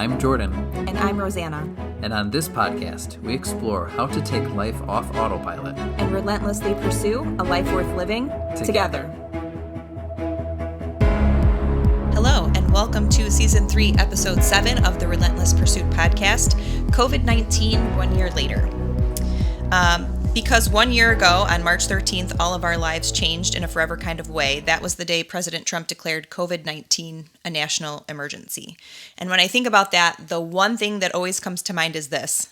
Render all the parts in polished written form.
I'm Jordan. And I'm Rosanna. And on this podcast, we explore how to take life off autopilot and relentlessly pursue a life worth living together. Hello, and welcome to Season 3, Episode 7 of the Relentless Pursuit podcast, COVID-19 1 year later. Because 1 year ago, on March 13th, all of our lives changed in a forever kind of way. That was the day President Trump declared COVID-19 a national emergency. And when I think about that, the one thing that always comes to mind is this.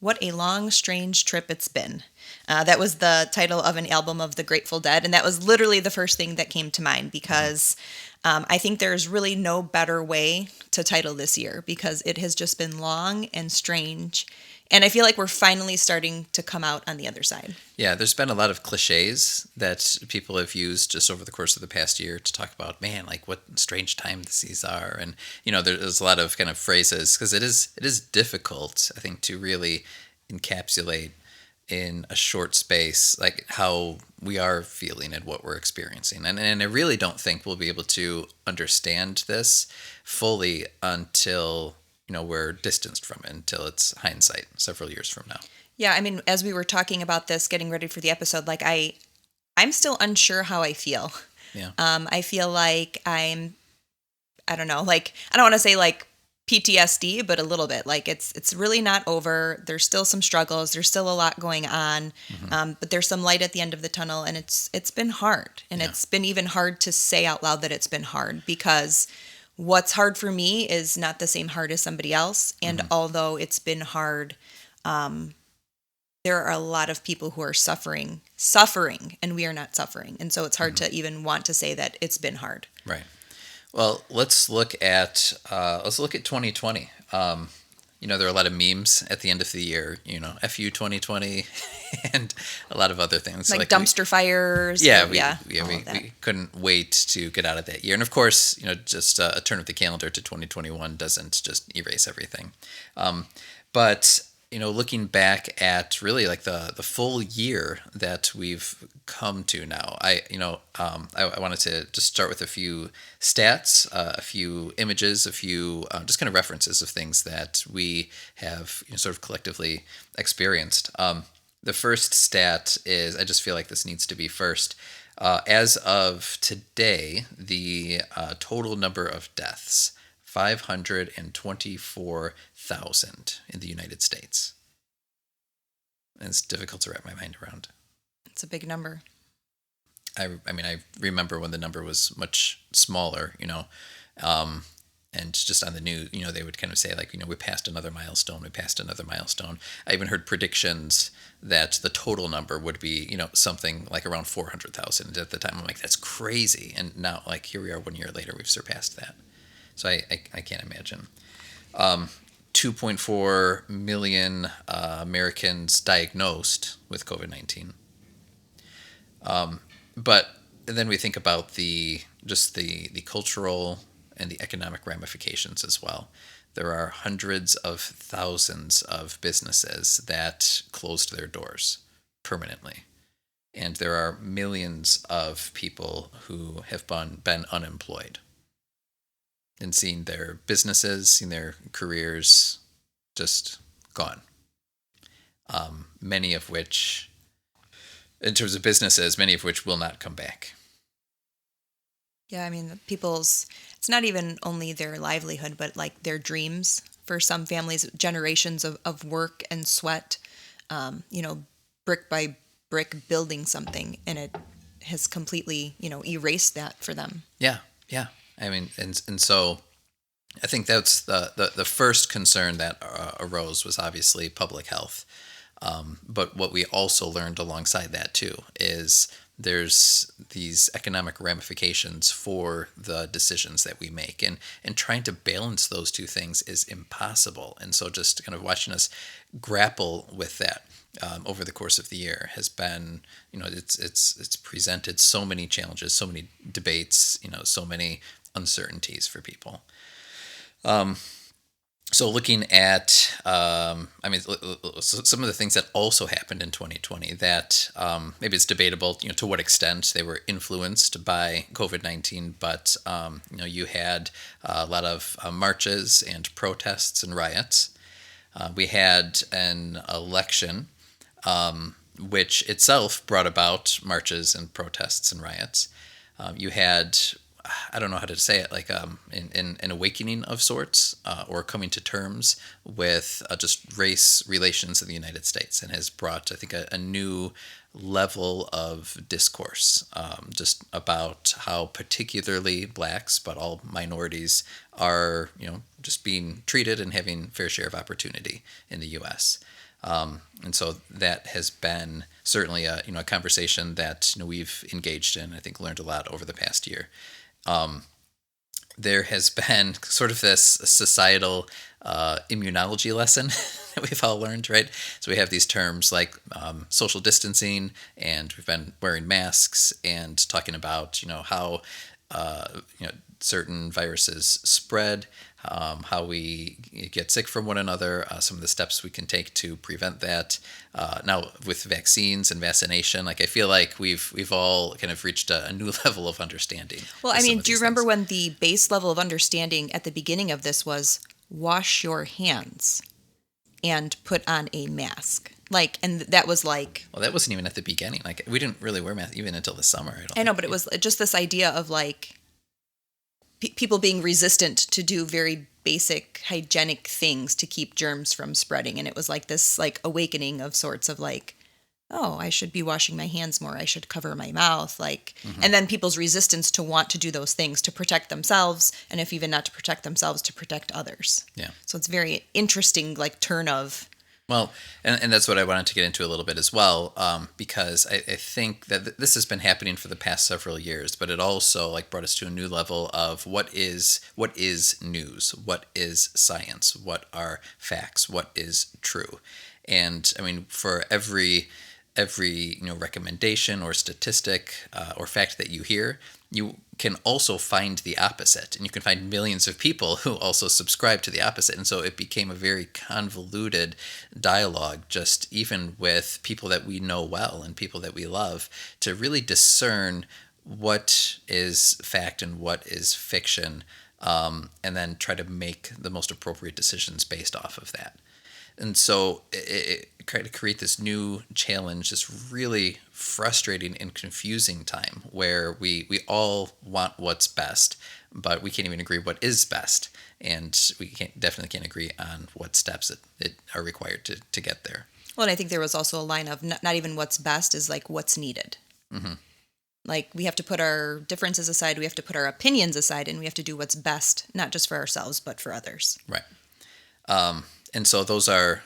What a long, strange trip it's been. That was the title of an album of the Grateful Dead, and that was literally the first thing that came to mind because I think there's really no better way to title this year because it has just been long and strange. And I feel like we're finally starting to come out on the other side. Yeah, there's been a lot of cliches that people have used just over the course of the past year to talk about, man, like what strange times these are. And, you know, there's a lot of kind of phrases because it is difficult, I think, to really encapsulate in a short space, like how we are feeling and what we're experiencing. And I really don't think we'll be able to understand this fully until we're distanced from it, until it's hindsight several years from now. Yeah, I mean, as we were talking about this, getting ready for the episode, like I'm still unsure how I feel. Yeah. I feel like I don't know, like, I don't want to say like PTSD, but a little bit. Like it's really not over. There's still some struggles. There's still a lot going on. Mm-hmm. But there's some light at the end of the tunnel, and it's been hard. And It's been even hard to say out loud that it's been hard because what's hard for me is not the same hard as somebody else. And although it's been hard, there are a lot of people who are suffering, and we are not suffering. And so it's hard to even want to say that it's been hard. Right. Well, let's look at 2020. There are a lot of memes at the end of the year, FU 2020 and a lot of other things. Like dumpster fires. We couldn't wait to get out of that year. And of course, just a turn of the calendar to 2021 doesn't just erase everything. But looking back at really like the full year that we've come to now, I wanted to just start with a few stats, a few images, a few just kind of references of things that we have sort of collectively experienced. The first stat is, I just feel like this needs to be first. As of today, the total number of deaths, 524,000 in the United States. And it's difficult to wrap my mind around. It's a big number. I remember when the number was much smaller, and just on the news, they would kind of say like, we passed another milestone. I even heard predictions that the total number would be, something like around 400,000 at the time. I'm like, that's crazy. And now, like, here we are 1 year later, we've surpassed that. So I can't imagine. 2.4 million Americans diagnosed with COVID-19. But then we think about the cultural and the economic ramifications as well. There are hundreds of thousands of businesses that closed their doors permanently. And there are millions of people who have been unemployed and seeing their businesses, seeing their careers just gone. Many of which, in terms of businesses, many of which will not come back. Yeah, I mean, it's not even only their livelihood, but like their dreams. For some families, generations of work and sweat, brick by brick building something, and it has completely, erased that for them. Yeah. I mean, and so I think that's the first concern that arose was obviously public health. But what we also learned alongside that too is there's these economic ramifications for the decisions that we make, and trying to balance those two things is impossible. And so just kind of watching us grapple with that over the course of the year has been, it's presented so many challenges, so many debates, so many uncertainties for people. So looking at, some of the things that also happened in 2020 that maybe it's debatable, to what extent they were influenced by COVID-19, but you had a lot of marches and protests and riots. We had an election, which itself brought about marches and protests and riots. You had, I don't know how to say it, like an awakening of sorts, or coming to terms with just race relations in the United States, and has brought, I think, a new level of discourse, just about how particularly blacks, but all minorities, are just being treated and having fair share of opportunity in the U.S. And so that has been certainly a conversation that we've engaged in. I think learned a lot over the past year. There has been sort of this societal immunology lesson that we've all learned, right? So we have these terms like social distancing, and we've been wearing masks and talking about how certain viruses spread, how we get sick from one another, some of the steps we can take to prevent that. Now with vaccines and vaccination, like I feel like we've all kind of reached a new level of understanding. Well, I mean, do you remember when the base level of understanding at the beginning of this was wash your hands and put on a mask? Like, and that was like... Well, that wasn't even at the beginning. Like, we didn't really wear masks even until the summer. I know, but it was just this idea of like people being resistant to do very basic hygienic things to keep germs from spreading. And it was like this like awakening of sorts of like, oh, I should be washing my hands more. I should cover my mouth. Like, and then people's resistance to want to do those things to protect themselves. And if even not to protect themselves, to protect others. Yeah. So it's very interesting, like turn of... Well, and that's what I wanted to get into a little bit as well, because I think that this has been happening for the past several years, but it also like brought us to a new level of what is news, what is science, what are facts, what is true. And I mean, for every recommendation or statistic or fact that you hear, you can also find the opposite, and you can find millions of people who also subscribe to the opposite. And so it became a very convoluted dialogue, just even with people that we know well and people that we love, to really discern what is fact and what is fiction, and then try to make the most appropriate decisions based off of that. And so it tried to create this new challenge, this really frustrating and confusing time where we all want what's best, but we can't even agree what is best. And we definitely can't agree on what steps it are required to get there. Well, and I think there was also a line of not even what's best is like what's needed. Mm-hmm. Like we have to put our differences aside, we have to put our opinions aside, and we have to do what's best, not just for ourselves, but for others. Right. And so those are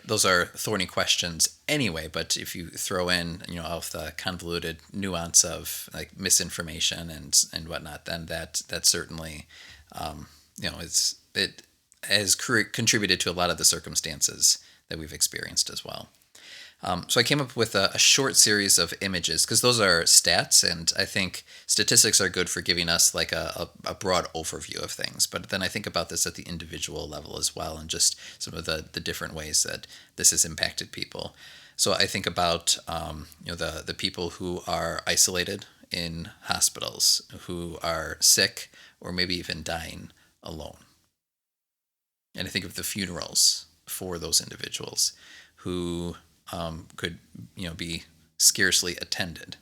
thorny questions anyway. But if you throw in all of the convoluted nuance of like misinformation and whatnot, then that certainly it has contributed to a lot of the circumstances that we've experienced as well. So I came up with a short series of images because those are stats, and I think statistics are good for giving us like a broad overview of things. But then I think about this at the individual level as well, and just some of the different ways that this has impacted people. So I think about the people who are isolated in hospitals, who are sick or maybe even dying alone. And I think of the funerals for those individuals who could be scarcely attended,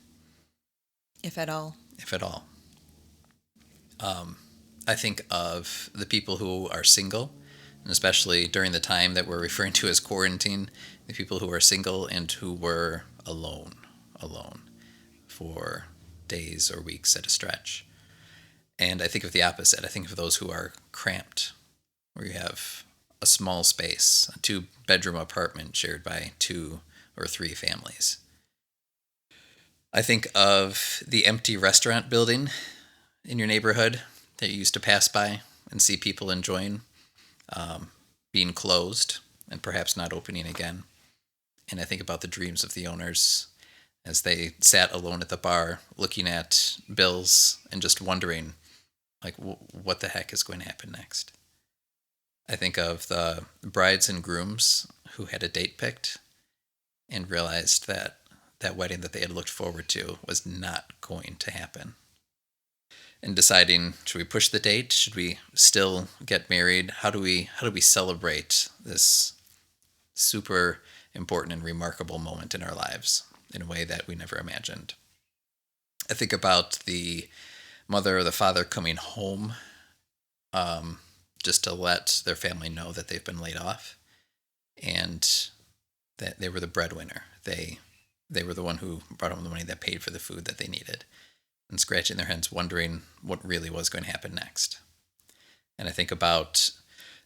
if at all. I think of the people who are single, and especially during the time that we're referring to as quarantine, the people who are single and who were alone for days or weeks at a stretch. And I think of the opposite. I think of those who are cramped, where you have a small space, a 2-bedroom apartment shared by 2 or 3 families. I think of the empty restaurant building in your neighborhood that you used to pass by and see people enjoying, being closed and perhaps not opening again. And I think about the dreams of the owners as they sat alone at the bar looking at bills and just wondering, like, what the heck is going to happen next? I think of the brides and grooms who had a date picked and realized that that wedding that they had looked forward to was not going to happen. And deciding, should we push the date? Should we still get married? How do we celebrate this super important and remarkable moment in our lives in a way that we never imagined? I think about the mother or the father coming home, just to let their family know that they've been laid off and that they were the breadwinner. They were the one who brought home the money that paid for the food that they needed, and scratching their heads wondering what really was going to happen next. And I think about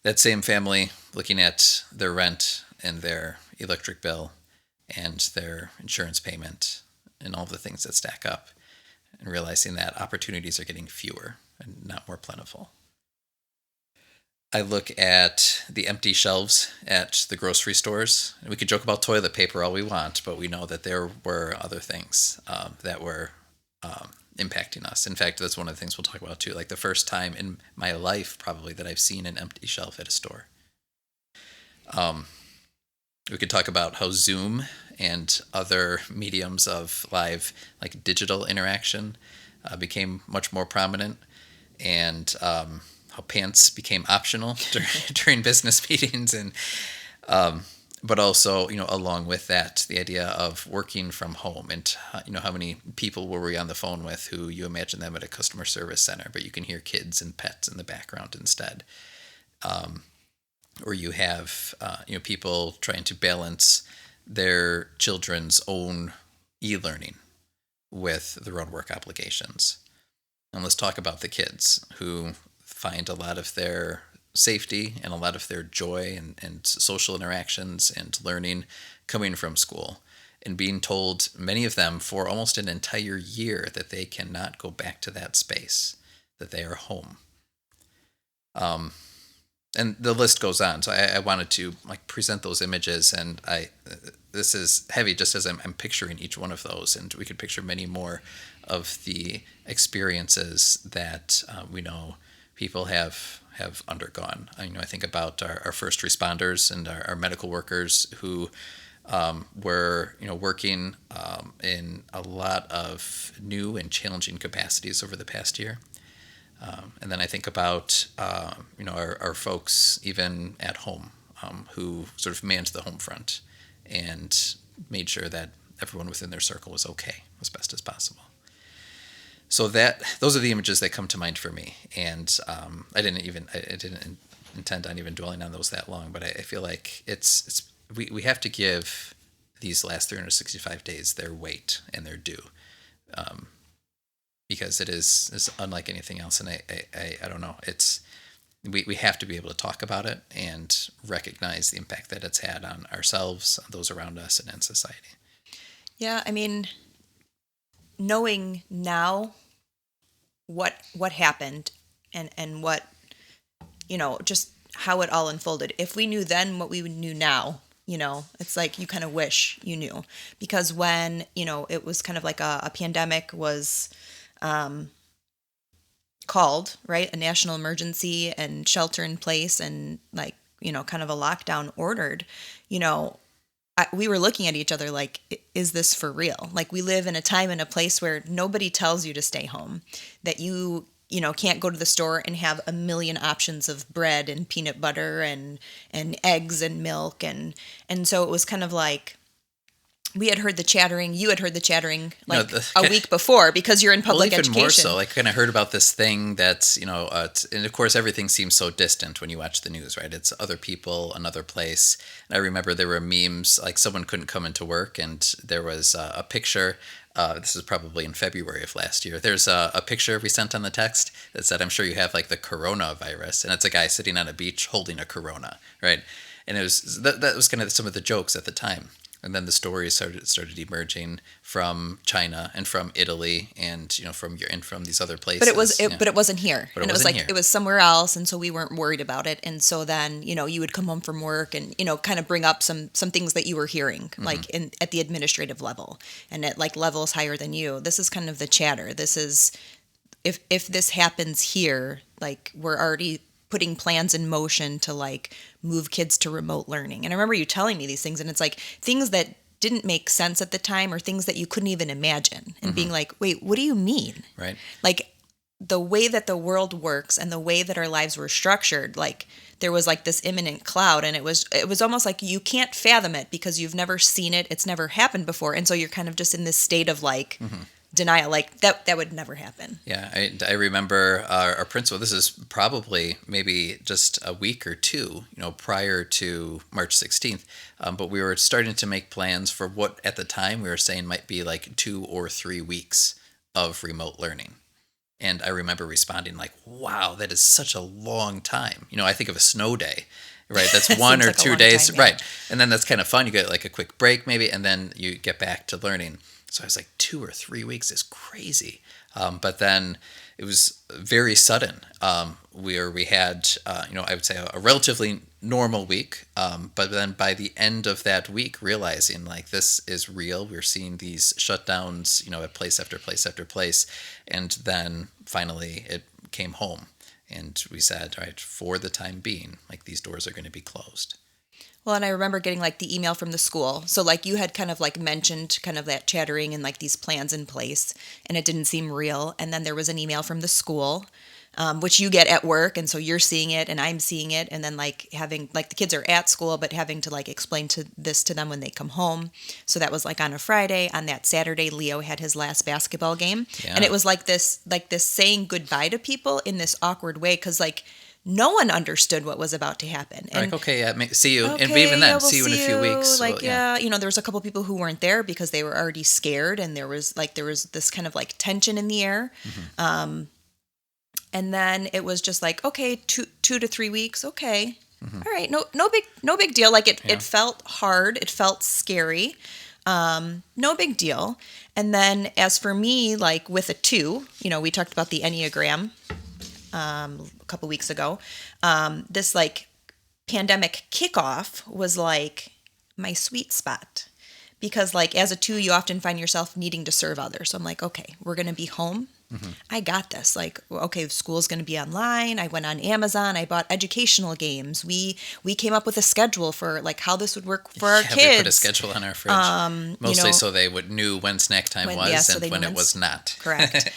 that same family looking at their rent and their electric bill and their insurance payment and all the things that stack up, and realizing that opportunities are getting fewer and not more plentiful. I look at the empty shelves at the grocery stores. And we could joke about toilet paper all we want, but we know that there were other things that were impacting us. In fact, that's one of the things we'll talk about too. Like the first time in my life, probably, that I've seen an empty shelf at a store. We could talk about how Zoom and other mediums of live, like digital interaction, became much more prominent, and how pants became optional during business meetings, and but also, along with that, the idea of working from home, and how many people were we on the phone with who you imagine them at a customer service center, but you can hear kids and pets in the background instead. Or you have people trying to balance their children's own e-learning with their own work obligations. And let's talk about the kids who find a lot of their safety and a lot of their joy and social interactions and learning coming from school, and being told, many of them for almost an entire year, that they cannot go back to that space, that they are home. And the list goes on. So I wanted to present those images, and this is heavy just as I'm picturing each one of those, and we could picture many more of the experiences that we know people have undergone. I think about our first responders and our medical workers who were working in a lot of new and challenging capacities over the past year. And then I think about our folks even at home who sort of manned the home front and made sure that everyone within their circle was okay as best as possible. So those are the images that come to mind for me, and I didn't intend on even dwelling on those that long, but I feel like we have to give these last 365 days their weight and their due. Because it is unlike anything else, and I don't know. We have to be able to talk about it and recognize the impact that it's had on ourselves, on those around us, and in society. Yeah, knowing now what happened and what, just how it all unfolded. If we knew then what we knew now, it's like you kind of wish you knew, because when it was kind of like a pandemic was called, right, a national emergency and shelter in place and kind of a lockdown ordered, we were looking at each other like, is this for real? Like, we live in a time and a place where nobody tells you to stay home, that you can't go to the store and have a million options of bread and peanut butter and eggs and milk. And so it was kind of like, we had heard the chattering, you had heard the chattering a week before, because you're in public education. Even more so, I kind of heard about this thing that's, and of course everything seems so distant when you watch the news, right? It's other people, another place. And I remember there were memes, like someone couldn't come into work, and there was a picture. This is probably in February of last year. There's a picture we sent on the text that said, I'm sure you have the coronavirus. And it's a guy sitting on a beach holding a Corona, right? And it was that was kind of some of the jokes at the time. And then the stories started emerging from China and from Italy and from these other places. But it wasn't here. But it wasn't here. It was somewhere else, and so we weren't worried about it. And so then you would come home from work and kind of bring up some things that you were hearing, mm-hmm. At the administrative level and at levels higher than you. This is kind of the chatter. This is if this happens here, we're already putting plans in motion to like move kids to remote learning. And I remember you telling me these things, and it's like things that didn't make sense at the time or things that you couldn't even imagine, and being like, wait, what do you mean? Right. Like the way that the world works and the way that our lives were structured, like there was like this imminent cloud, and it was almost like you can't fathom it because you've never seen it. It's never happened before. And so you're kind of just in this state of like denial, like that would never happen. Yeah, I remember our principal. This is probably maybe just a week or two, prior to March 16th. But we were starting to make plans for what at the time we were saying might be like 2 or 3 weeks of remote learning. And I remember responding like, "Wow, that is such a long time." I think of a snow day, right? That's 1 or like 2 days, time, yeah. Right? And then that's kind of fun. You get like a quick break maybe, and then you get back to learning. So I was like, 2 or 3 weeks is crazy. But then it was very sudden. We had, I would say a relatively normal week. But then by the end of that week, realizing like this is real. We're seeing these shutdowns, at place after place after place. And then finally it came home. And we said, all right, for the time being, like these doors are going to be closed. Well, and I remember getting like the email from the school. So like you had kind of like mentioned kind of that chattering and like these plans in place, and it didn't seem real. And then there was an email from the school, which you get at work. And so you're seeing it and I'm seeing it. And then like having like the kids are at school, but having to like explain this to them when they come home. So that was like on a Friday. On that Saturday, Leo had his last basketball game. Yeah. And it was like this saying goodbye to people in this awkward way. 'Cause like, no one understood what was about to happen. And like, okay, yeah, see you. Okay, and even then, see you in a few weeks. Like, well, yeah, there was a couple people who weren't there because they were already scared, and there was this kind of like tension in the air. Mm-hmm. And then it was just like, okay, 2 to 3 weeks. Okay. Mm-hmm. All right. No big deal. Like it felt hard. It felt scary. No big deal. And then as for me, like with a 2, we talked about the Enneagram, a couple weeks ago. This like pandemic kickoff was like my sweet spot, because like as a 2, you often find yourself needing to serve others. So I'm like, okay, we're going to be home. Mm-hmm. I got this. Like, okay, school's going to be online. I went on Amazon. I bought educational games. We came up with a schedule for like how this would work for our kids. We put a schedule on our fridge, mostly so they knew when snack time was and when it was not. Correct.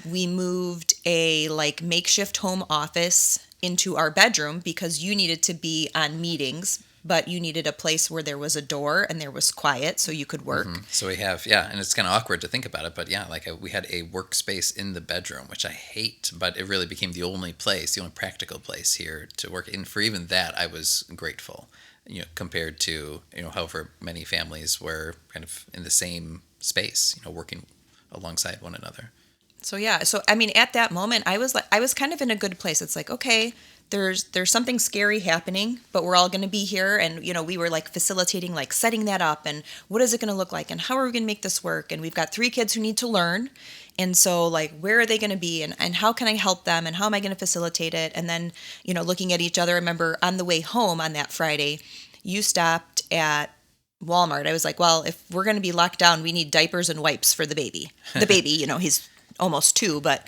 We moved a like makeshift home office into our bedroom because you needed to be on meetings, but you needed a place where there was a door and there was quiet so you could work. Mm-hmm. So we have, and it's kind of awkward to think about it, but we had a workspace in the bedroom, which I hate, but it really became the only practical place here to work. And for even that, I was grateful, compared to, however many families were kind of in the same space, working alongside one another. So I mean, at that moment, I was kind of in a good place. It's like, okay, there's something scary happening, but we're all going to be here. And, we were like facilitating, like setting that up, and what is it going to look like, and how are we going to make this work? And we've got 3 kids who need to learn. And so like, where are they going to be, and how can I help them, and how am I going to facilitate it? And then, looking at each other, I remember on the way home on that Friday, you stopped at Walmart. I was like, well, if we're going to be locked down, we need diapers and wipes for the baby. The baby, he's almost 2, but,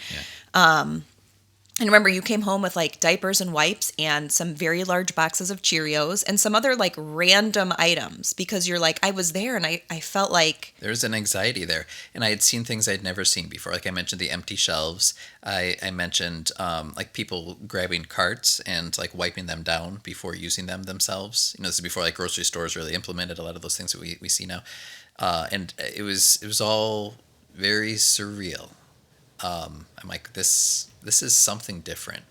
and remember you came home with like diapers and wipes and some very large boxes of Cheerios and some other like random items, because you're like, I was there and I felt like there's an anxiety there, and I had seen things I'd never seen before. Like I mentioned the empty shelves. I mentioned like people grabbing carts and like wiping them down before using them themselves. This is before like grocery stores really implemented a lot of those things that we see now. And it was all very surreal. I'm like, this is something different.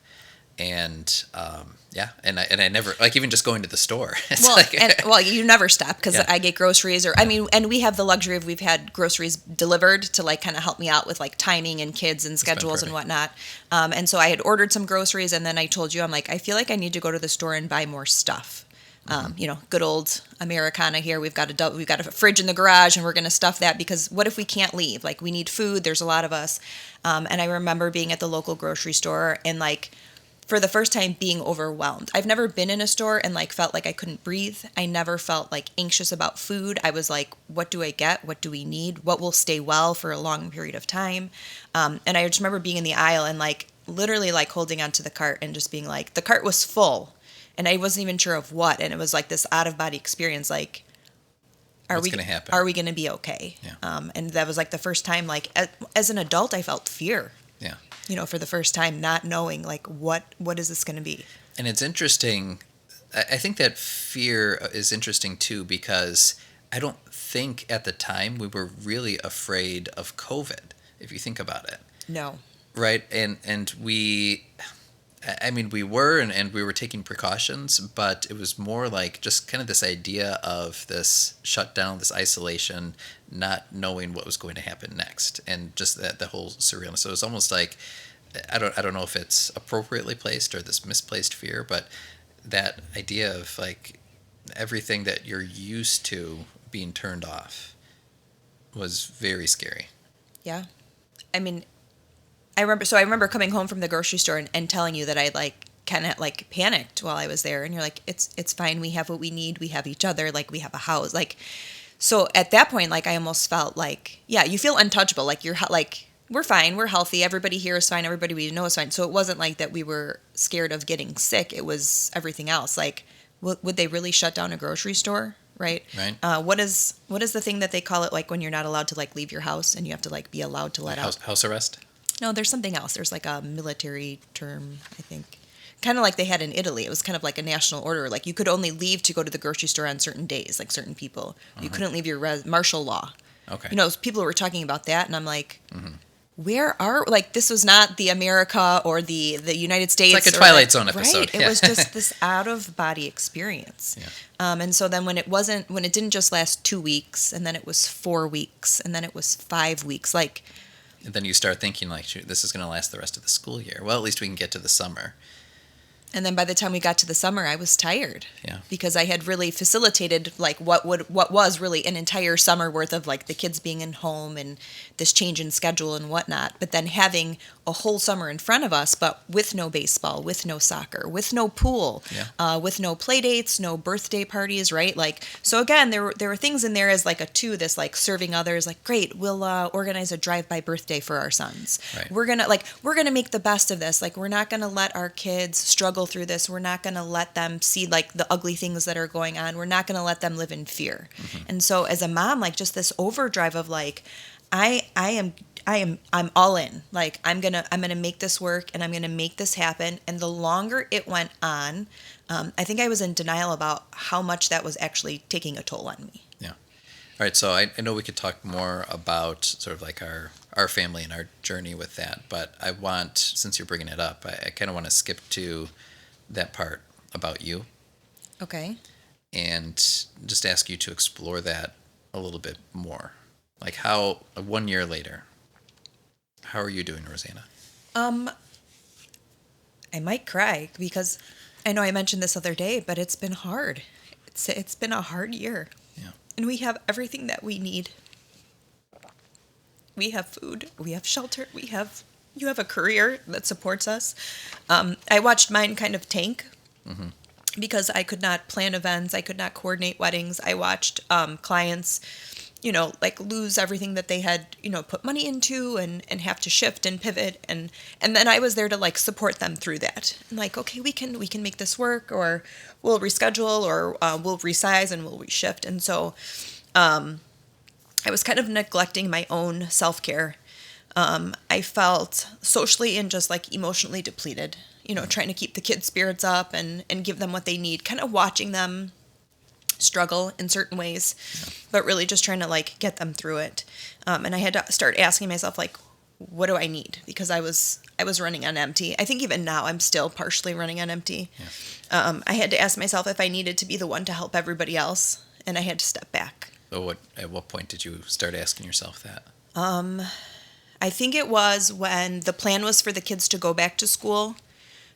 And and I never, like, even just going to the store. You never stop, because I get groceries, and we have the luxury of, we've had groceries delivered to like kind of help me out with like timing and kids and schedules and whatnot. And so I had ordered some groceries, and then I told you, I'm like, I feel like I need to go to the store and buy more stuff. Good old Americana here. We've got a fridge in the garage, and we're going to stuff that, because what if we can't leave? Like, we need food. There's a lot of us. And I remember being at the local grocery store and like, for the first time, being overwhelmed. I've never been in a store and like felt like I couldn't breathe. I never felt like anxious about food. I was like, what do I get? What do we need? What will stay well for a long period of time? And I just remember being in the aisle and like, literally like holding onto the cart and just being like, the cart was full and I wasn't even sure of what. And it was like this out of body experience. Like, What's going to happen? Are we going to be okay? Yeah. And that was like the first time, like as an adult, I felt fear. Yeah. For the first time, not knowing like what is this going to be. And it's interesting. I think that fear is interesting too, because I don't think at the time we were really afraid of COVID, if you think about it. No. Right. And we were, and we were taking precautions, but it was more like just kind of this idea of this shutdown, this isolation, not knowing what was going to happen next, and just that the whole surrealness. So it was almost like, I don't know if it's appropriately placed or this misplaced fear, but that idea of like everything that you're used to being turned off was very scary. Yeah. I mean, I remember coming home from the grocery store and telling you that I like kind of like panicked while I was there, and you're like, it's fine, we have what we need, we have each other, like we have a house, like. So at that point, like I almost felt like, yeah, you feel untouchable, like you're like, we're fine, we're healthy, everybody here is fine, everybody we know is fine. So it wasn't like that we were scared of getting sick, it was everything else. Like, would they really shut down a grocery store? Right. What is the thing that they call it, like when you're not allowed to like leave your house and you have to like be allowed to let out? House arrest? No, there's something else. There's like a military term, I think. Kind of like they had in Italy. It was kind of like a national order. Like you could only leave to go to the grocery store on certain days, like certain people. You couldn't leave your martial law. Okay. People were talking about that, and I'm like, where are, like, this was not the America or the United States. It's like a Twilight Zone episode. Right. It was just this out of body experience. Yeah. And so then when it didn't just last 2 weeks, and then it was 4 weeks, and then it was 5 weeks, like. And then you start thinking like, shoot, this is going to last the rest of the school year. Well, at least we can get to the summer. And then by the time we got to the summer, I was tired. Yeah. Because I had really facilitated like what was really an entire summer worth of like the kids being in home and this change in schedule and whatnot. But then having a whole summer in front of us, but with no baseball, with no soccer, with no pool, with no play dates, no birthday parties, right? Like, so again, there were things in there as like this like serving others, like, great, we'll organize a drive-by birthday for our sons. Right. We're gonna make the best of this. Like, we're not gonna let our kids struggle through this. We're not going to let them see like the ugly things that are going on. We're not going to let them live in fear. And so as a mom, like just this overdrive of like, I'm all in. Like I'm going to make this work and I'm going to make this happen. And the longer it went on, I think I was in denial about how much that was actually taking a toll on me. Yeah. All right. So I know we could talk more about sort of like our family and our journey with that, but I want, since you're bringing it up, I kind of want to skip to that part about you. Okay. And just ask you to explore that a little bit more. Like how, 1 year later, how are you doing, Rosanna? I might cry because I know I mentioned this other day, but it's been hard. It's been a hard year. Yeah. And we have everything that we need. We have food, we have shelter, you have a career that supports us. I watched mine kind of tank because I could not plan events. I could not coordinate weddings. I watched clients, like lose everything that they had, put money into and have to shift and pivot. And then I was there to like support them through that. And like, okay, we can make this work, or we'll reschedule, or we'll resize and we'll reshift. And so I was kind of neglecting my own self-care. I felt socially and just like emotionally depleted, trying to keep the kids' spirits up and give them what they need, kind of watching them struggle in certain ways, but really just trying to like get them through it. And I had to start asking myself, like, what do I need? Because I was running on empty. I think even now I'm still partially running on empty. Yeah. I had to ask myself if I needed to be the one to help everybody else, and I had to step back. So at what point did you start asking yourself that? I think it was when the plan was for the kids to go back to school,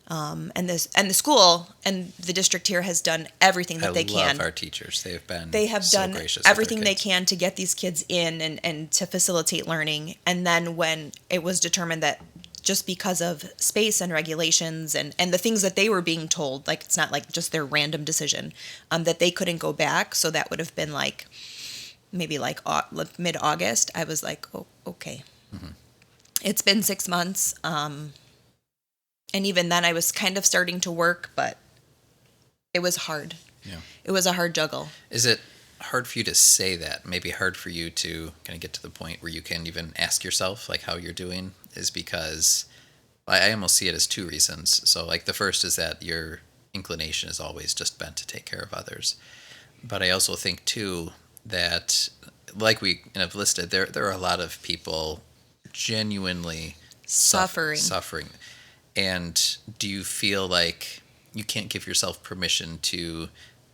and the school and the district here has done everything that they can. I love our teachers. They have so done gracious everything they can to get these kids in and to facilitate learning. And then when it was determined that just because of space and regulations and the things that they were being told, like it's not like just their random decision, that they couldn't go back. So that would have been like maybe like mid-August. I was like, oh, okay. It's been 6 months. And even then I was kind of starting to work, but it was hard. Yeah. It was a hard juggle. Is it hard for you to say that? Maybe hard for you to kind of get to the point where you can even ask yourself like how you're doing, is because I almost see it as two reasons. So like the first is that your inclination is always just bent to take care of others. But I also think too that, like we have listed, there are a lot of people genuinely suffering. And do you feel like you can't give yourself permission to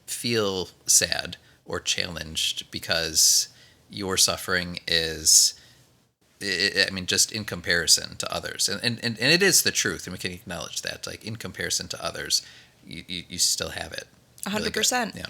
feel sad or challenged because your suffering is, I mean, just in comparison to others, and it is the truth, and we can acknowledge that. Like in comparison to others, you still have it. 100%. Yeah,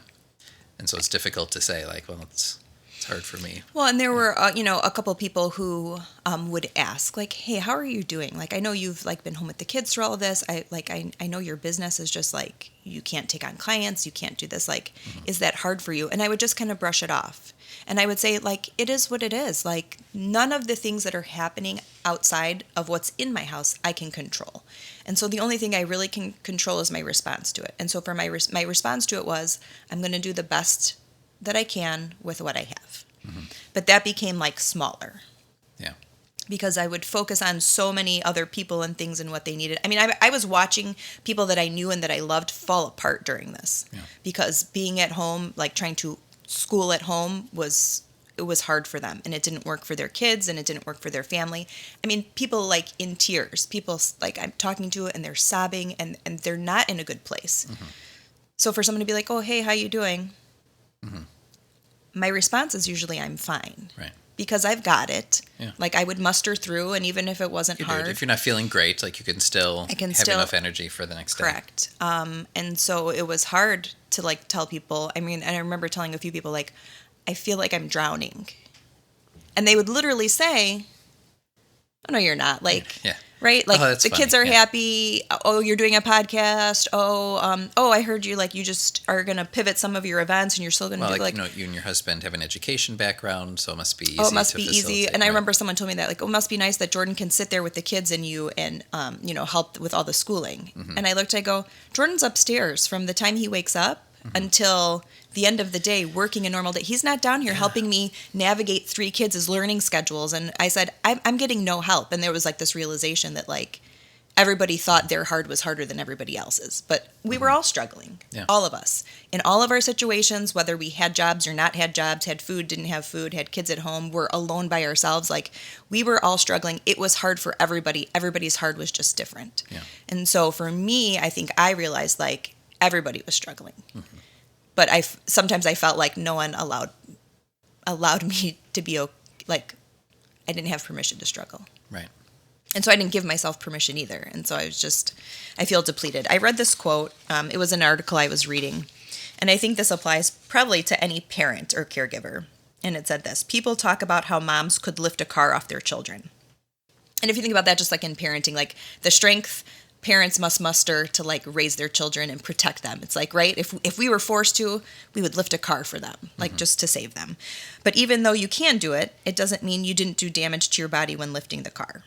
and so it's difficult to say like, well, it's hard for me. Well, and there were, a couple people who would ask, like, "Hey, how are you doing? Like, I know you've like been home with the kids through all of this. I know your business is just like you can't take on clients, you can't do this. Like, is that hard for you?" And I would just kind of brush it off, and I would say, like, it is what it is. Like, none of the things that are happening outside of what's in my house I can control, and so the only thing I really can control is my response to it. And so for my response to it was, I'm going to do the best that I can with what I have. But that became like smaller. Yeah. Because I would focus on so many other people and things and what they needed. I mean, I was watching people that I knew and that I loved fall apart during this. Yeah. Because being at home, like trying to school at home it was hard for them, and it didn't work for their kids, and it didn't work for their family. I mean, people like in tears, people like I'm talking to and they're sobbing and they're not in a good place. So for someone to be like, "Oh, hey, how you doing?" My response is usually, "I'm fine." Right. Because I've got it. Yeah. Like I would muster through, and even if it wasn't hard. If you're not feeling great, like you can still have enough energy for the next day. Correct. And so it was hard to like tell people. I mean, and I remember telling a few people like, "I feel like I'm drowning," and they would literally say, "Oh no, you're not." Like, yeah. Right? Like the kids are happy. Oh, you're doing a podcast. Oh, I heard you like you just are going to pivot some of your events and you're still going to do like you and your husband have an education background, so it must be easy. Oh, it must be easy. And I right? remember someone told me that like, "Oh, it must be nice that Jordan can sit there with the kids and you and help with all the schooling." And I go, "Jordan's upstairs from the time he wakes up until the end of the day working a normal day. He's not down here helping me navigate 3 kids' learning schedules." And I said, I'm getting no help. And there was like this realization that like everybody thought their hard was harder than everybody else's. But we were all struggling, all of us. In all of our situations, whether we had jobs or not had jobs, had food, didn't have food, had kids at home, were alone by ourselves. Like we were all struggling. It was hard for everybody. Everybody's hard was just different. Yeah. And so for me, I think I realized like everybody was struggling. But sometimes I felt like no one allowed me to be like I didn't have permission to struggle. Right. And so I didn't give myself permission either. And so I feel depleted. I read this quote. It was an article I was reading. And I think this applies probably to any parent or caregiver. And it said this: "People talk about how moms could lift a car off their children." And if you think about that, just like in parenting, like the strength parents must muster to like raise their children and protect them. It's like, right? If we were forced to, we would lift a car for them, like just to save them. But even though you can do it, it doesn't mean you didn't do damage to your body when lifting the car.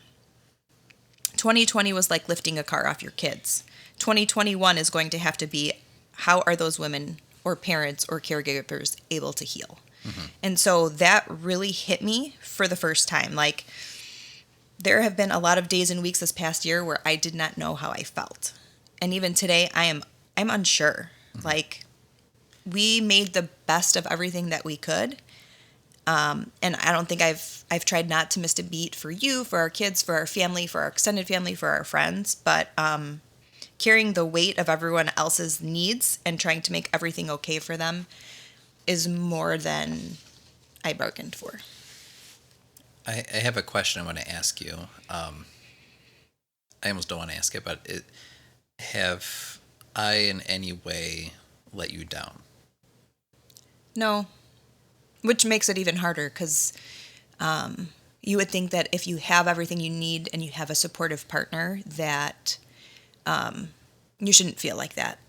2020 was like lifting a car off your kids. 2021 is going to have to be, how are those women or parents or caregivers able to heal? And so that really hit me for the first time. Like, there have been a lot of days and weeks this past year where I did not know how I felt. And even today, I'm unsure. Like, we made the best of everything that we could. And I don't think I've tried not to miss a beat for you, for our kids, for our family, for our extended family, for our friends. But carrying the weight of everyone else's needs and trying to make everything okay for them is more than I bargained for. I have a question I want to ask you. I almost don't want to ask it, but have I in any way let you down? No, which makes it even harder because you would think that if you have everything you need and you have a supportive partner that you shouldn't feel like that.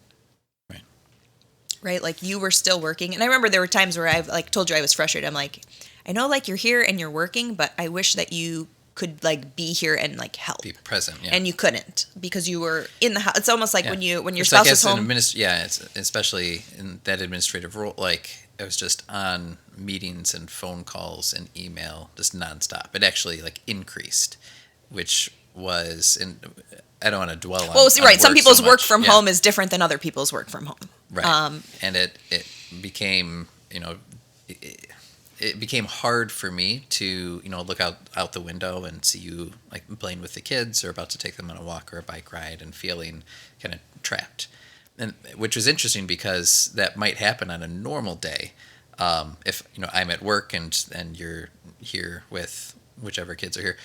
Right? Like you were still working. And I remember there were times where I've like told you I was frustrated. I'm like, I know like you're here and you're working, but I wish that you could like be here and like help. Be present, yeah. And you couldn't because you were in the house. It's almost like when your It's spouse like was home. it's especially in that administrative role. Like I was just on meetings and phone calls and email just nonstop. It actually like increased, which was, and I don't want to dwell on. Well, right. Some people's work much. from home is different than other people's work from home. Right. And it became, it became hard for me to, look out the window and see you like playing with the kids or about to take them on a walk or a bike ride and feeling kind of trapped. And which was interesting because that might happen on a normal day. If, I'm at work and you're here with whichever kids are here.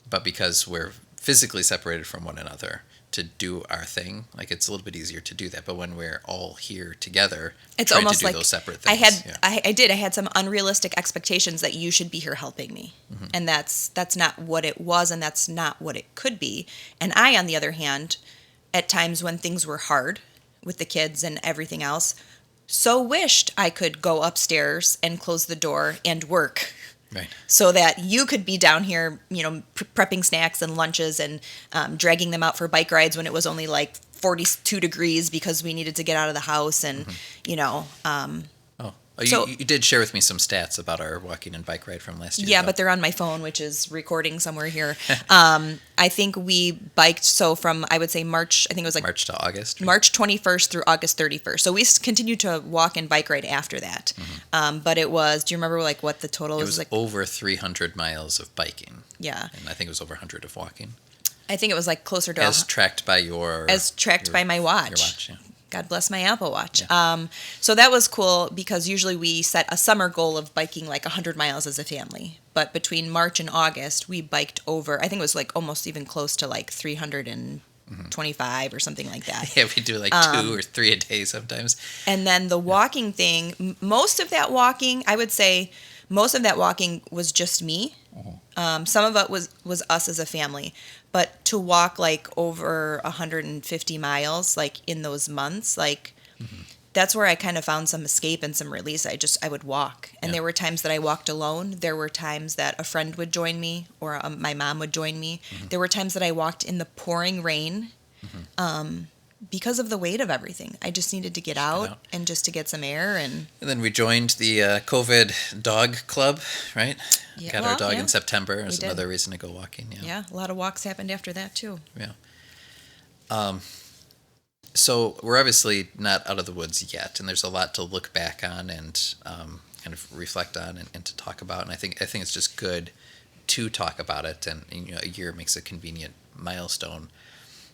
But because we're physically separated from one another to do our thing, like it's a little bit easier to do that. But when we're all here together, it's trying almost to do like those separate things. I had some unrealistic expectations that you should be here helping me, and that's not what it was, and that's not what it could be. And I, on the other hand, at times when things were hard with the kids and everything else, so wished I could go upstairs and close the door and work. Right. So that you could be down here, prepping snacks and lunches and dragging them out for bike rides when it was only like 42 degrees because we needed to get out of the house and, So you did share with me some stats about our walking and bike ride from last year. Yeah, but they're on my phone, which is recording somewhere here. I think we biked, from, I would say March, I think it was like March to August. Right? March 21st through August 31st. So we continued to walk and bike ride after that. But it was, do you remember like what the total was? It was like over 300 miles of biking. Yeah. And I think it was over 100 of walking. I think it was like closer to... As tracked by by my watch. Your watch, yeah. God bless my Apple Watch. Yeah. So that was cool because usually we set a summer goal of biking like 100 miles as a family. But between March and August, we biked over, I think it was like almost even close to like 325 or something like that. Yeah, we do like 2 or 3 a day sometimes. And then the walking thing, most of that walking, I would say most of that walking was just me. Some of it was us as a family. But to walk like over 150 miles, like in those months, like that's where I kind of found some escape and some release. I would walk. And there were times that I walked alone. There were times that a friend would join me or my mom would join me. There were times that I walked in the pouring rain because of the weight of everything. I just needed to get out and just to get some air. And then we joined the COVID dog club, right? Yeah, got our dog in September. It was another reason to go walking. Yeah, a lot of walks happened after that too. Yeah. So we're obviously not out of the woods yet, and there's a lot to look back on and kind of reflect on and to talk about. And I think it's just good to talk about it. And a year makes a convenient milestone.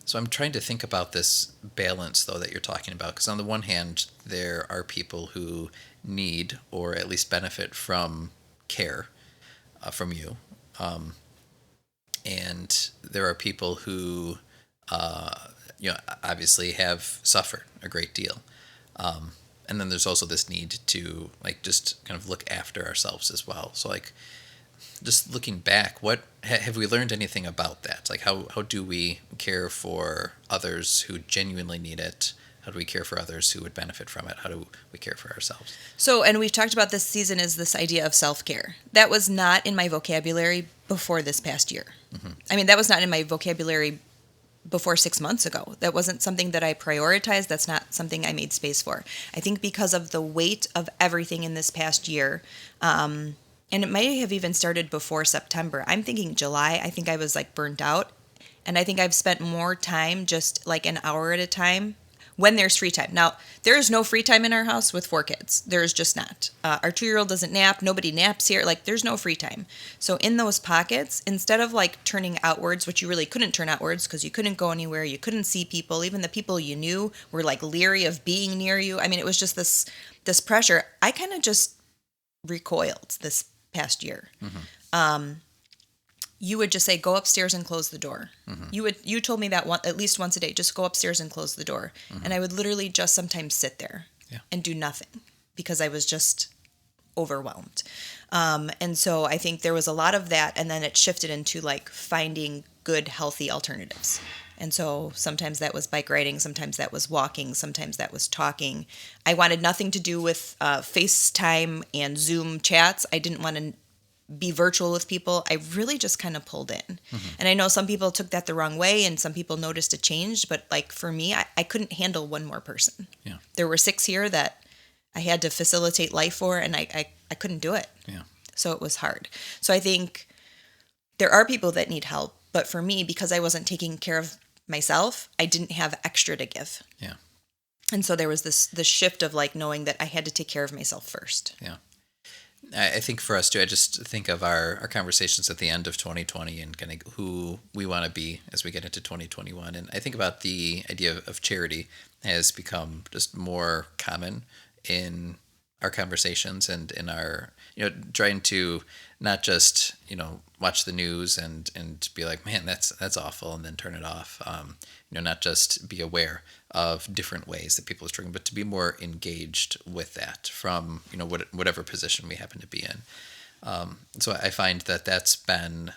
So I'm trying to think about this balance, though, that you're talking about. Because on the one hand, there are people who need or at least benefit from care from you. And there are people who, obviously have suffered a great deal. And then there's also this need to, like, just kind of look after ourselves as well. So, like, just looking back, what have we learned anything about that? Like, how do we care for others who genuinely need it? How do we care for others who would benefit from it? How do we care for ourselves? So, and we've talked about this season is this idea of self-care. That was not in my vocabulary before this past year. I mean, that was not in my vocabulary before 6 months ago. That wasn't something that I prioritized. That's not something I made space for. I think because of the weight of everything in this past year, and it might have even started before September. I'm thinking July. I think I was like burnt out. And I think I've spent more time just like an hour at a time when there's free time. Now, there is no free time in our house with 4 kids. There is just not. Our 2-year-old doesn't nap. Nobody naps here. Like, there's no free time. So in those pockets, instead of like turning outwards, which you really couldn't turn outwards because you couldn't go anywhere, you couldn't see people. Even the people you knew were like leery of being near you. I mean, it was just this pressure. I kind of just recoiled this past year. You would just say, go upstairs and close the door. You told me that at least once a day, just go upstairs and close the door. And I would literally just sometimes sit there and do nothing because I was just overwhelmed. And so I think there was a lot of that. And then it shifted into like finding good, healthy alternatives. And so sometimes that was bike riding, sometimes that was walking, sometimes that was talking. I wanted nothing to do with FaceTime and Zoom chats. I didn't want to be virtual with people, I really just kind of pulled in. And I know some people took that the wrong way and some people noticed a change, but like for me, I couldn't handle one more person. Yeah. There were 6 here that I had to facilitate life for, and I couldn't do it. Yeah. So it was hard. So I think there are people that need help, but for me, because I wasn't taking care of myself, I didn't have extra to give. Yeah. And so there was this shift of like knowing that I had to take care of myself first. Yeah. I think for us too, I just think of our conversations at the end of 2020 and kind of who we want to be as we get into 2021. And I think about the idea of charity has become just more common in our conversations and in our, trying to not just, watch the news and be like, man, that's awful, and then turn it off. Not just be aware of different ways that people are struggling, but to be more engaged with that from, whatever position we happen to be in. So I find that that's been,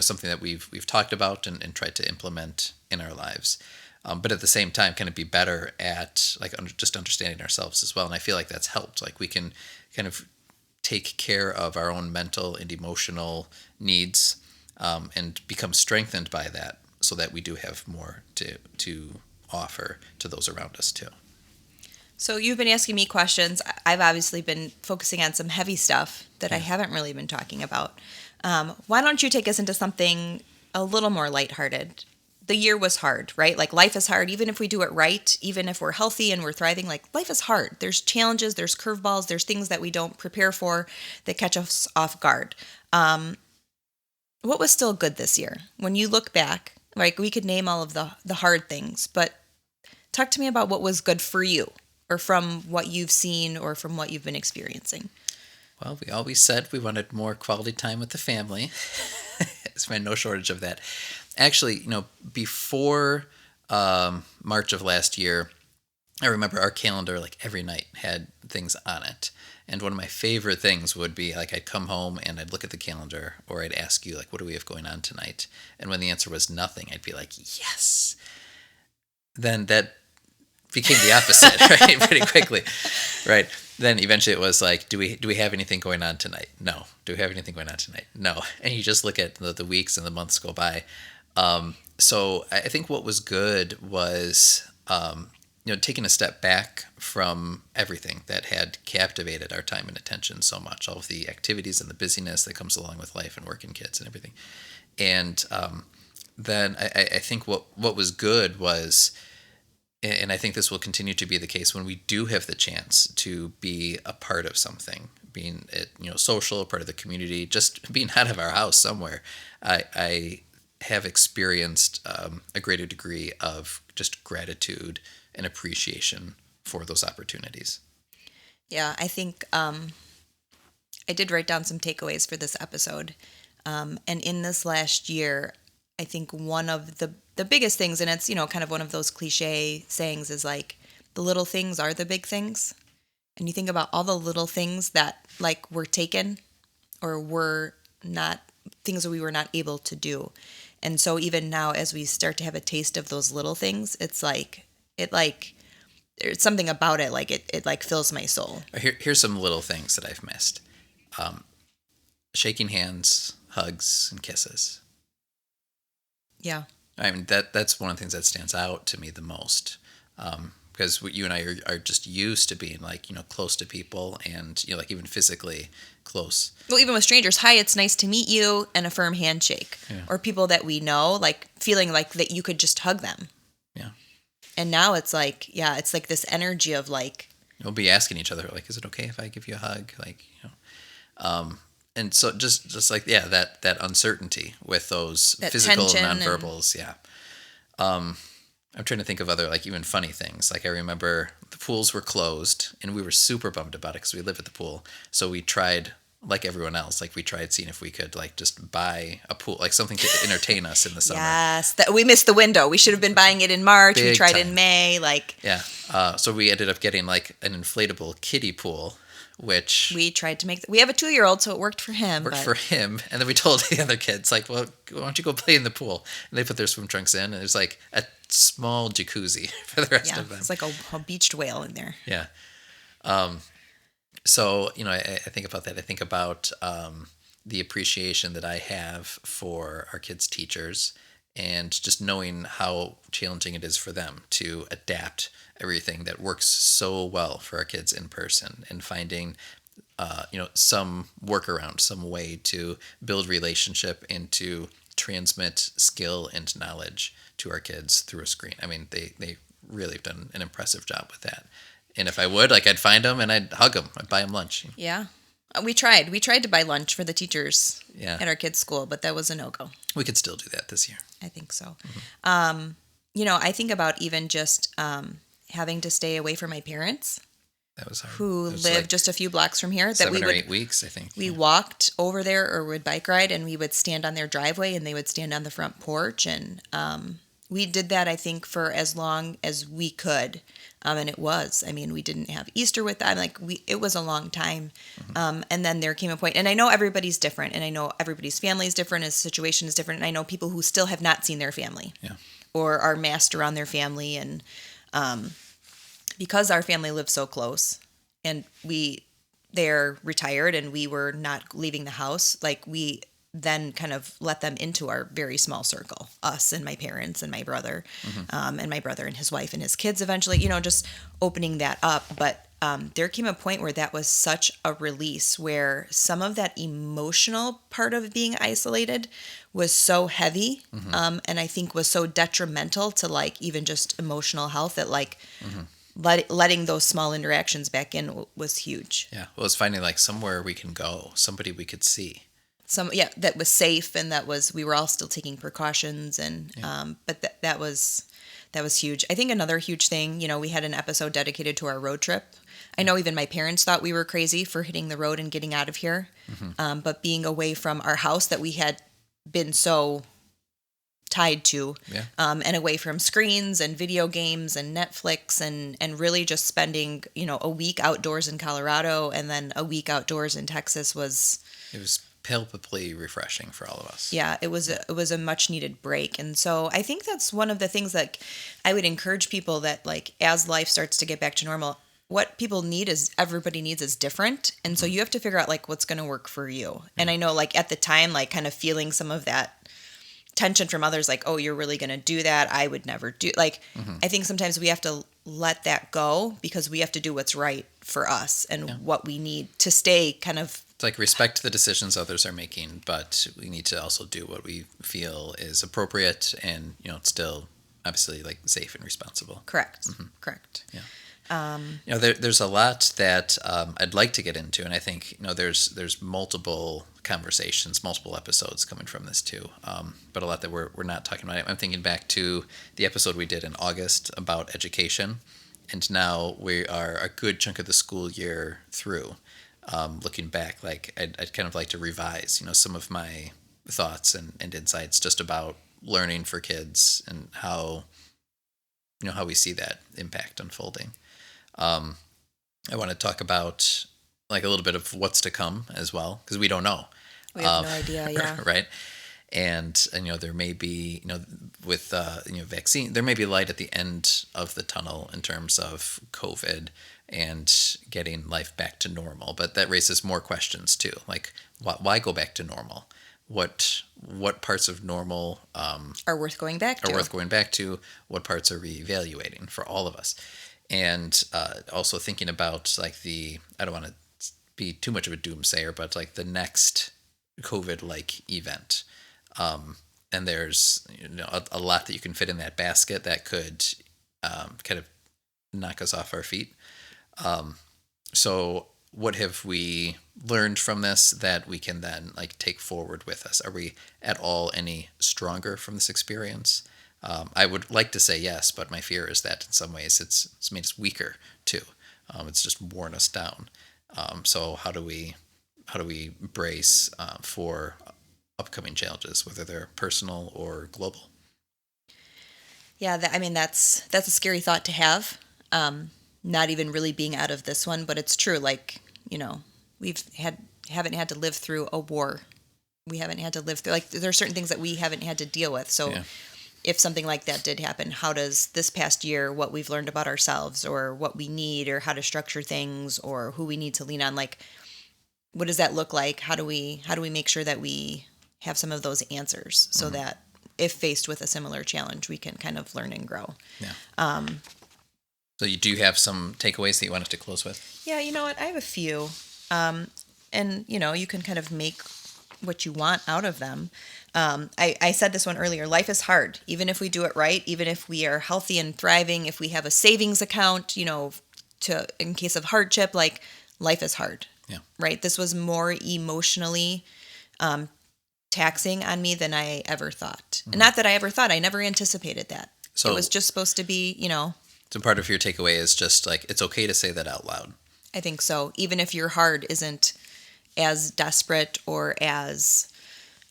something that we've talked about and tried to implement in our lives. But at the same time, kind of be better at just understanding ourselves as well. And I feel like that's helped. Like we can kind of take care of our own mental and emotional needs and become strengthened by that so that we do have more to offer to those around us too. So you've been asking me questions. I've obviously been focusing on some heavy stuff that I haven't really been talking about. Why don't you take us into something a little more lighthearted? The year was hard, right? Like life is hard. Even if we do it right, even if we're healthy and we're thriving, like life is hard. There's challenges, there's curveballs, there's things that we don't prepare for that catch us off guard. What was still good this year? When you look back, like we could name all of the hard things, but talk to me about what was good for you or from what you've seen or from what you've been experiencing. Well, we always said we wanted more quality time with the family. There's been no shortage of that. Actually, before March of last year, I remember our calendar, like every night had things on it. And one of my favorite things would be like I'd come home and I'd look at the calendar or I'd ask you like, what do we have going on tonight? And when the answer was nothing, I'd be like, yes. Then that became the opposite, right? Pretty quickly, right? Then eventually it was like, do we have anything going on tonight? No. Do we have anything going on tonight? No. And you just look at the weeks and the months go by. So I think what was good was, taking a step back from everything that had captivated our time and attention so much, all of the activities and the busyness that comes along with life and working kids and everything. And then I think what was good was, and I think this will continue to be the case when we do have the chance to be a part of something, being social, part of the community, just being out of our house somewhere. I have experienced a greater degree of just gratitude and appreciation for those opportunities. Yeah, I think I did write down some takeaways for this episode. And in this last year, I think one of the biggest things, and it's, kind of one of those cliche sayings, is like, the little things are the big things. And you think about all the little things that like were taken or were not, things that we were not able to do. And so even now, as we start to have a taste of those little things, it's like, there's something about it, like it like fills my soul. Here's some little things that I've missed. Shaking hands, hugs, and kisses. Yeah. I mean, that's one of the things that stands out to me the most. Because you and I are just used to being like, close to people and, like even physically close. Well, even with strangers, hi, it's nice to meet you, and a firm handshake. Yeah. Or people that we know, like feeling like that you could just hug them. Yeah. And now it's like, it's like this energy of like. We'll be asking each other, like, is it okay if I give you a hug? Like, and so just like, that uncertainty with those that physical nonverbals. Yeah. I'm trying to think of other, like, even funny things. Like, I remember the pools were closed, and we were super bummed about it because we live at the pool. So we tried, like everyone else, like, we tried seeing if we could, like, just buy a pool, like, something to entertain us in the summer. Yes, we missed the window. We should have been buying it in March. We tried in May, like. Yeah, so we ended up getting, like, an inflatable kiddie pool, which we tried to make. We have a 2-year-old, so it worked for him. For him, and then we told the other kids, like, well, why don't you go play in the pool? And they put their swim trunks in, and there's like a small jacuzzi for the rest of them. It's like a beached whale in there. Yeah. So I think about that. I think about the appreciation that I have for our kids' teachers, and just knowing how challenging it is for them to adapt everything that works so well for our kids in person, and finding some workaround, some way to build relationship and to transmit skill and knowledge to our kids through a screen. I mean, they really have done an impressive job with that. And if I would, like, I'd find them and I'd hug them. I'd buy them lunch. Yeah. We tried. We tried to buy lunch for the teachers Yeah. at our kids' school, but that was a no-go. We could still do that this year. I think so. I think about even just having to stay away from my parents, That was hard. who It was live like just a few blocks from here. That 7 we or would 8 weeks, I think. we walked over there or would bike ride, and we would stand on their driveway, and they would stand on the front porch, and we did that, I think, for as long as we could. And it was, I mean, we didn't have Easter with them. It was a long time. And then there came a point, and I know everybody's different, and I know everybody's family is different, his situation is different, and I know people who still have not seen their family, Yeah. or are masked around their family. And because our family lives so close, and they're retired, and we were not leaving the house, like, we then kind of let them into our very small circle, us and my parents and my brother, and my brother and his wife and his kids eventually, just opening that up. But there came a point where that was such a release, where some of that emotional part of being isolated was so heavy, and I think was so detrimental to, like, even just emotional health, that, like, letting those small interactions back in was huge. Yeah. Well, it's finding, like, somewhere we can go, somebody we could see. That was safe, and we were all still taking precautions, and but that was huge. I think another huge thing, we had an episode dedicated to our road trip. I know even my parents thought we were crazy for hitting the road and getting out of here, but being away from our house that we had been so tied to, and away from screens and video games and Netflix, and really just spending a week outdoors in Colorado and then a week outdoors in Texas was palpably refreshing for all of us. Yeah, it was a much needed break. And so I think that's one of the things that I would encourage people, that, like, as life starts to get back to normal, what people need is, everybody needs is different. And so you have to figure out, like, what's going to work for you. And I know, like, at the time, like, kind of feeling some of that tension from others, like, oh, you're really going to do that? I would never do, like, I think sometimes we have to let that go, because we have to do what's right for us and what we need to stay kind of, It's like, respect the decisions others are making, but we need to also do what we feel is appropriate and, still obviously, like, safe and responsible. Correct. Yeah. There's a lot that I'd like to get into, and I think there's multiple conversations, multiple episodes coming from this too, but a lot that we're not talking about. I'm thinking back to the episode we did in August about education, and now we are a good chunk of the school year through. Looking back, like, I'd kind of like to revise, some of my thoughts and insights just about learning for kids, and how we see that impact unfolding. I want to talk about, like, a little bit of what's to come as well, because we don't know. We have no idea, yeah. Right. And there may be, with vaccine, there may be light at the end of the tunnel in terms of COVID and getting life back to normal. But that raises more questions too. Like, why go back to normal? What parts of normal are worth going back to? What parts are we evaluating for all of us? And also thinking about, like, I don't want to be too much of a doomsayer, but, like, the next COVID-like event. And there's a lot that you can fit in that basket that could kind of knock us off our feet. So what have we learned from this that we can then, like, take forward with us? Are we at all any stronger from this experience? I would like to say yes, but my fear is that in some ways it's made us weaker too. It's just worn us down. So how do we brace for upcoming challenges, whether they're personal or global? Yeah, that's a scary thought to have. Not even really being out of this one, but it's true. Like, haven't had to live through a war. We haven't had to live through, like, there are certain things that we haven't had to deal with. So if something like that did happen, how does this past year, what we've learned about ourselves, or what we need, or how to structure things, or who we need to lean on, like, what does that look like? How do we make sure that we have some of those answers so that if faced with a similar challenge, we can kind of learn and grow. Yeah. So you do have some takeaways that you wanted to close with? Yeah, you know what? I have a few. And, you can kind of make what you want out of them. I said this one earlier. Life is hard, even if we do it right, even if we are healthy and thriving, if we have a savings account, in case of hardship, like life is hard. Yeah. Right. This was more emotionally taxing on me than I ever thought. And not that I ever thought, I never anticipated that. So it was just supposed to be, So part of your takeaway is just like, it's okay to say that out loud. I think so. Even if your heart isn't as desperate or as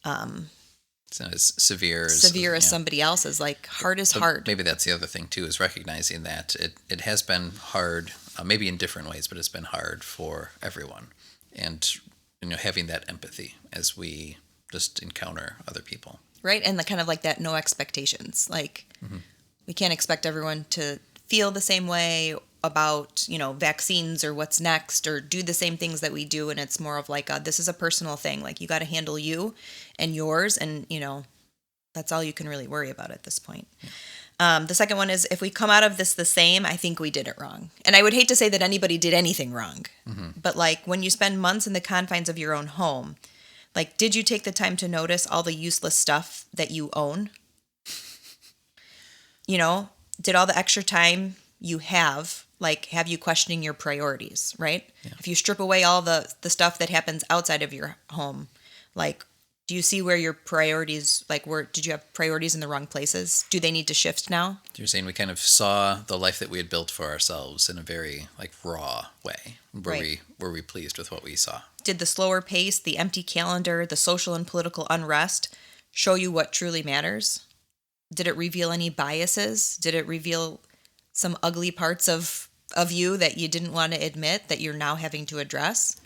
it's not as severe as somebody else's. Like, hard is hard. Maybe that's the other thing too, is recognizing that it has been hard, maybe in different ways, but it's been hard for everyone. And having that empathy as we just encounter other people. Right. And the kind of like that no expectations. Like, we can't expect everyone to feel the same way about, vaccines or what's next, or do the same things that we do. And it's more of like, this is a personal thing. Like, you got to handle you and yours. And, that's all you can really worry about at this point. Yeah. The second one is, if we come out of this the same, I think we did it wrong. And I would hate to say that anybody did anything wrong. But like, when you spend months in the confines of your own home, like, did you take the time to notice all the useless stuff that you own? Did all the extra time you have you questioning your priorities, right? Yeah. If you strip away all the stuff that happens outside of your home, like, do you see where your priorities, did you have priorities in the wrong places? Do they need to shift now? You're saying we kind of saw the life that we had built for ourselves in a very raw way. Were we pleased with what we saw? Did the slower pace, the empty calendar, the social and political unrest show you what truly matters? Did it reveal any biases? Did it reveal some ugly parts of you that you didn't want to admit that you're now having to address?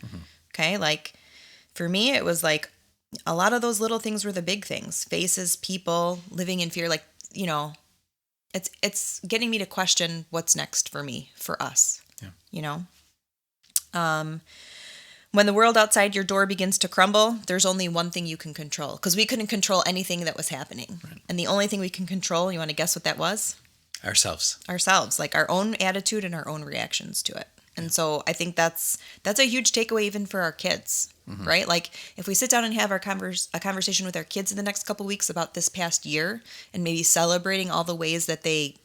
Okay, for me, it was a lot of those little things were the big things. Faces, people, living in fear. It's getting me to question what's next for me, for us. Yeah. When the world outside your door begins to crumble, there's only one thing you can control, because we couldn't control anything that was happening. Right. And the only thing we can control, you want to guess what that was? Ourselves, our own attitude and our own reactions to it. And so I think that's a huge takeaway even for our kids, right? Like, if we sit down and have a conversation with our kids in the next couple of weeks about this past year, and maybe celebrating all the ways that they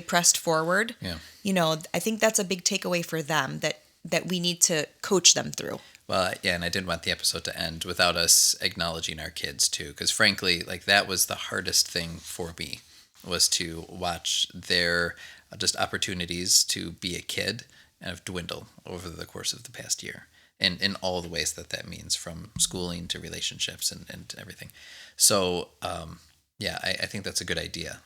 pressed forward, I think that's a big takeaway for them that we need to coach them through. Well, yeah, and I didn't want the episode to end without us acknowledging our kids too, because frankly, that was the hardest thing for me, was to watch their just opportunities to be a kid have dwindle over the course of the past year, and in all the ways that means, from schooling to relationships and everything. So, I think that's a good idea,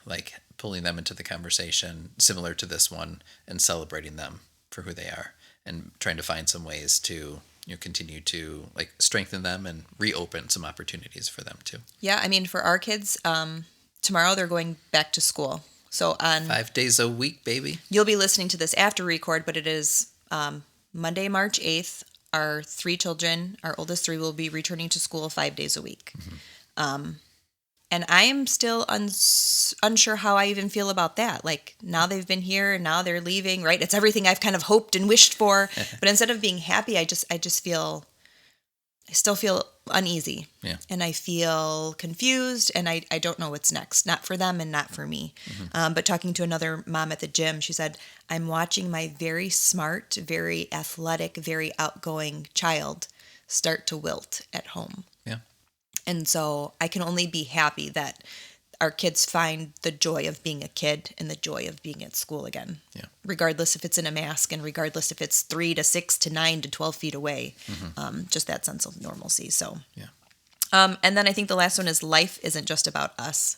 pulling them into the conversation similar to this one and celebrating them for who they are, and trying to find some ways to continue to strengthen them and reopen some opportunities for them too. Yeah, I mean, for our kids, tomorrow they're going back to school. So on 5 days a week, baby. You'll be listening to this after record, but it is Monday, March 8th. Our 3 children, our oldest 3, will be returning to school 5 days a week. And I am still unsure how I even feel about that. Now they've been here and now they're leaving, right? It's everything I've kind of hoped and wished for. But instead of being happy, I still feel uneasy. Yeah. And I feel confused, and I don't know what's next. Not for them and not for me. But talking to another mom at the gym, she said, I'm watching my very smart, very athletic, very outgoing child start to wilt at home. Yeah. And so I can only be happy that our kids find the joy of being a kid and the joy of being at school again. Yeah. Regardless if it's in a mask, and regardless if it's 3 to 6 to 9 to 12 feet away, just that sense of normalcy. So, and then I think the last one is, life isn't just about us.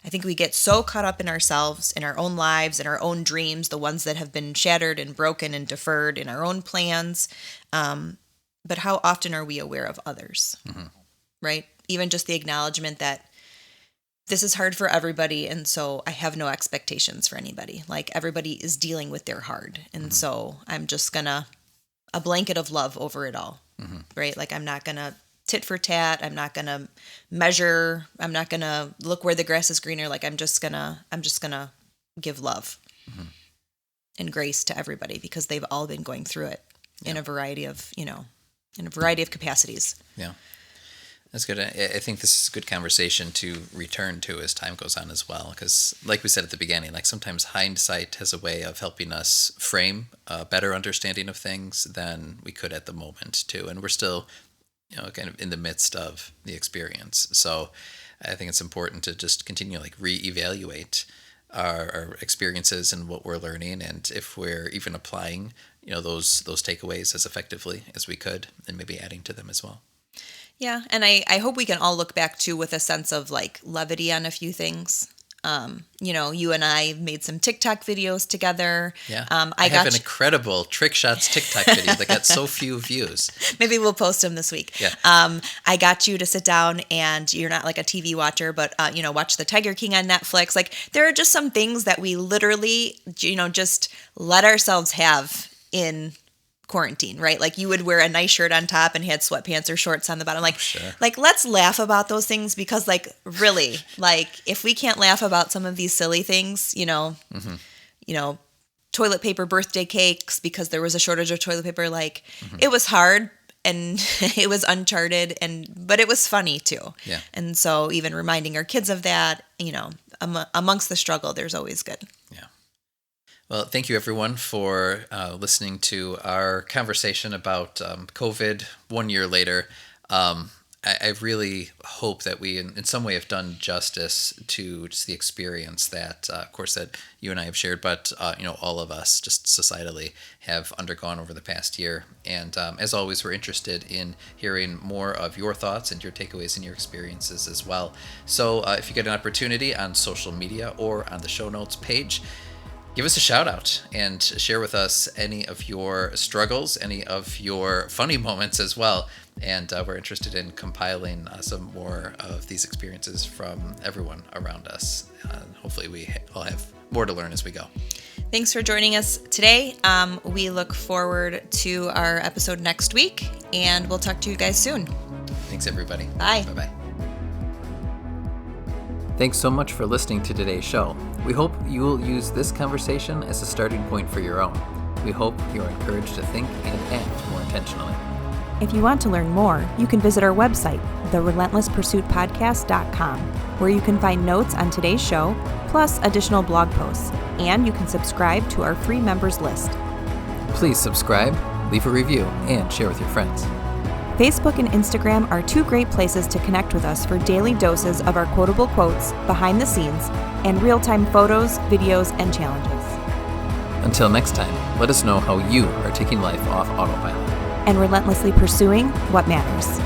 I think we get so caught up in ourselves, in our own lives, in our own dreams, the ones that have been shattered and broken and deferred, in our own plans. But how often are we aware of others, right? Even just the acknowledgement that this is hard for everybody, and so I have no expectations for anybody. Everybody is dealing with their hard, and so I'm just gonna a blanket of love over it all. right? Like I'm not going to tit for tat. I'm not going to measure. I'm not going to look where the grass is greener. Like I'm just going to give love and grace to everybody because they've all been going through it in a variety of, capacities. Yeah. That's good. I think this is a good conversation to return to as time goes on as well. Because like we said at the beginning, like sometimes hindsight has a way of helping us frame a better understanding of things than we could at the moment too. And we're still, kind of in the midst of the experience. So I think it's important to just continue like reevaluate our experiences and what we're learning. And if we're even applying, those takeaways as effectively as we could and maybe adding to them as well. Yeah, and I hope we can all look back too with a sense of like levity on a few things. You and I made some TikTok videos together. Yeah, I have an incredible Trick Shots TikTok video that got so few views. Maybe we'll post them this week. Yeah. I got you to sit down, and you're not like a TV watcher, but watch the Tiger King on Netflix. Like there are just some things that we literally, just let ourselves have in quarantine, right? Like you would wear a nice shirt on top and had sweatpants or shorts on the bottom. Like, sure. Like let's laugh about those things because like really, like if we can't laugh about some of these silly things, toilet paper birthday cakes because there was a shortage of toilet paper, like it was hard and it was uncharted but it was funny too. Yeah. And so even reminding our kids of that, amongst the struggle, there's always good. Yeah. Well, thank you, everyone, for listening to our conversation about COVID 1 year later. I really hope that we, in some way, have done justice to just the experience that, of course, that you and I have shared, but, all of us, just societally, have undergone over the past year. And as always, we're interested in hearing more of your thoughts and your takeaways and your experiences as well. So if you get an opportunity on social media or on the show notes page, give us a shout out and share with us any of your struggles, any of your funny moments as well. And we're interested in compiling some more of these experiences from everyone around us. Hopefully we all have more to learn as we go. Thanks for joining us today. We look forward to our episode next week, and we'll talk to you guys soon. Thanks, everybody. Bye. Bye-bye. Thanks so much for listening to today's show. We hope you will use this conversation as a starting point for your own. We hope you are encouraged to think and act more intentionally. If you want to learn more, you can visit our website, therelentlesspursuitpodcast.com, where you can find notes on today's show, plus additional blog posts, and you can subscribe to our free members list. Please subscribe, leave a review, and share with your friends. Facebook and Instagram are two great places to connect with us for daily doses of our quotable quotes, behind the scenes, and real-time photos, videos, and challenges. Until next time, let us know how you are taking life off autopilot and relentlessly pursuing what matters.